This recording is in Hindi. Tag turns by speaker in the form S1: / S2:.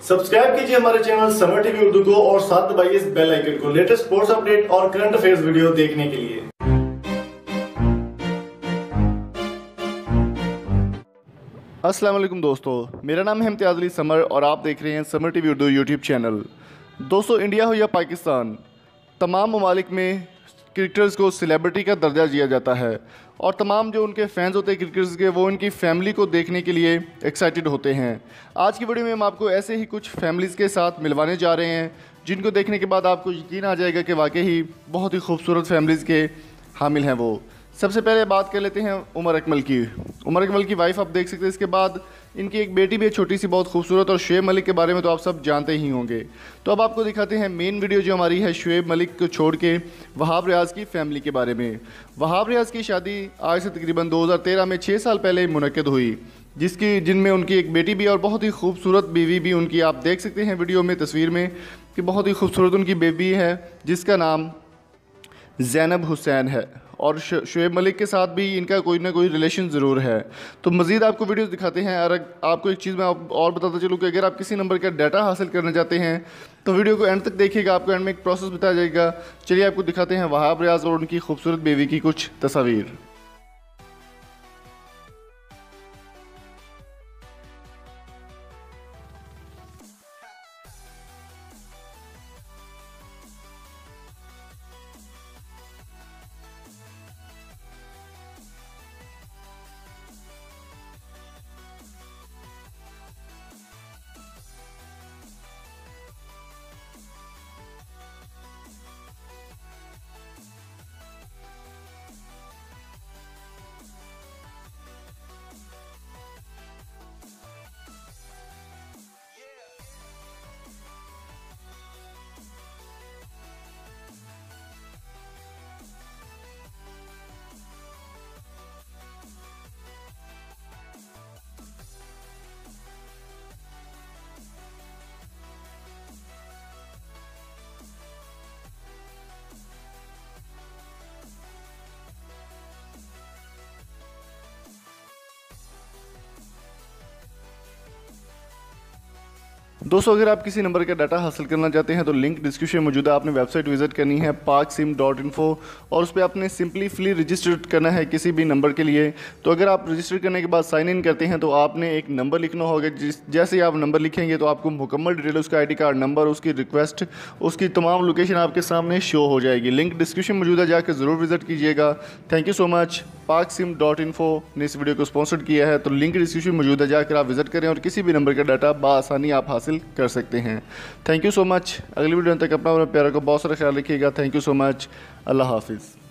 S1: सब्सक्राइब कीजिए हमारे चैनल समर टीवी उर्दू को और साथ दबाइए इस बेल आइकन को लेटेस्ट स्पोर्ट्स अपडेट और करंट अफेयर्स वीडियो देखने के लिए।
S2: अस्सलाम वालेकुम दोस्तों, मेरा नाम है इम्तियाज़ अली समर और आप देख रहे हैं summer TV Urdu YouTube channel. दोस्तों, इंडिया हो या पाकिस्तान, तमाम ममालिक में क्रिकेटर्स को सेलिब्रिटी का दर्जा दिया जाता है और तमाम जो उनके फैंस होते हैं क्रिकेटर्स के, वो उनकी फैमिली को देखने के लिए एक्साइटेड होते हैं। आज की वीडियो में हम आपको ऐसे ही कुछ फैमिलीज़ के साथ मिलवाने जा रहे हैं जिनको देखने के बाद आपको यकीन आ जाएगा कि वाकई ही बहुत ही खूबसूरत फैमिलीज़ के हामिल हैं वो। सबसे पहले बात कर लेते हैं उमर अकमल की। उमर अकमल की वाइफ आप देख सकते हैं, इसके बाद इनकी एक बेटी भी है छोटी सी, बहुत खूबसूरत। और शुएब मलिक के बारे में तो आप सब जानते ही होंगे। तो अब आपको दिखाते हैं मेन वीडियो जो हमारी है शुएब मलिक को छोड़ के वहाब रियाज़ की फ़ैमिली के बारे में। वहाब रियाज़ की शादी आज से तकरीबन 2013 में 6 साल पहले मुनक्किद हुई, जिनमें उनकी एक बेटी भी और बहुत ही खूबसूरत बीवी भी उनकी आप देख सकते हैं वीडियो में, तस्वीर में, कि बहुत ही खूबसूरत उनकी बेबी है जिसका नाम ज़ैनब हुसैन है। और शुएब मलिक के साथ भी इनका कोई ना कोई रिलेशन ज़रूर है। तो मज़ीद आपको वीडियोस दिखाते हैं। और आपको एक चीज़ मैं और बताता चलूँ कि अगर आप किसी नंबर का डाटा हासिल करना चाहते हैं तो वीडियो को एंड तक देखिएगा, आपको एंड में एक प्रोसेस बताया जाएगा। चलिए आपको दिखाते हैं वहाब रियाज़ और उनकी खूबसूरत बेबी की कुछ तस्वीर। दोस्तों, अगर आप किसी नंबर का डाटा हासिल करना चाहते हैं तो लिंक डिस्क्रिप्शन में मौजूद है। आपने वेबसाइट विजिट करनी है paksim.info और उस पर आपने सिंपली रजिस्टर करना है किसी भी नंबर के लिए। तो अगर आप रजिस्टर करने के बाद साइन इन करते हैं तो आपने एक नंबर लिखना होगा। जैसे ही आप नंबर लिखेंगे तो आपको मुकम्मल डिटेल, उसका ID कार्ड नंबर, उसकी रिक्वेस्ट, उसकी तमाम लोकेशन आपके सामने शो हो जाएगी। लिंक डिस्क्रिप्शन मौजूद है, जाकर ज़रूर विजिट कीजिएगा। Thank you so much. paksim.info ने इस वीडियो को स्पॉन्सर किया है, तो लिंक डिस्क्रिप्शन मौजूद है, जाकर आप विजिट करें और किसी भी नंबर का डाटा बआसानी आप हासिल कर सकते हैं। Thank you so much. अगली वीडियो तक अपना और प्यारा को बहुत सारा ख्याल रखिएगा। Thank you so much. अल्लाह हाफिज़।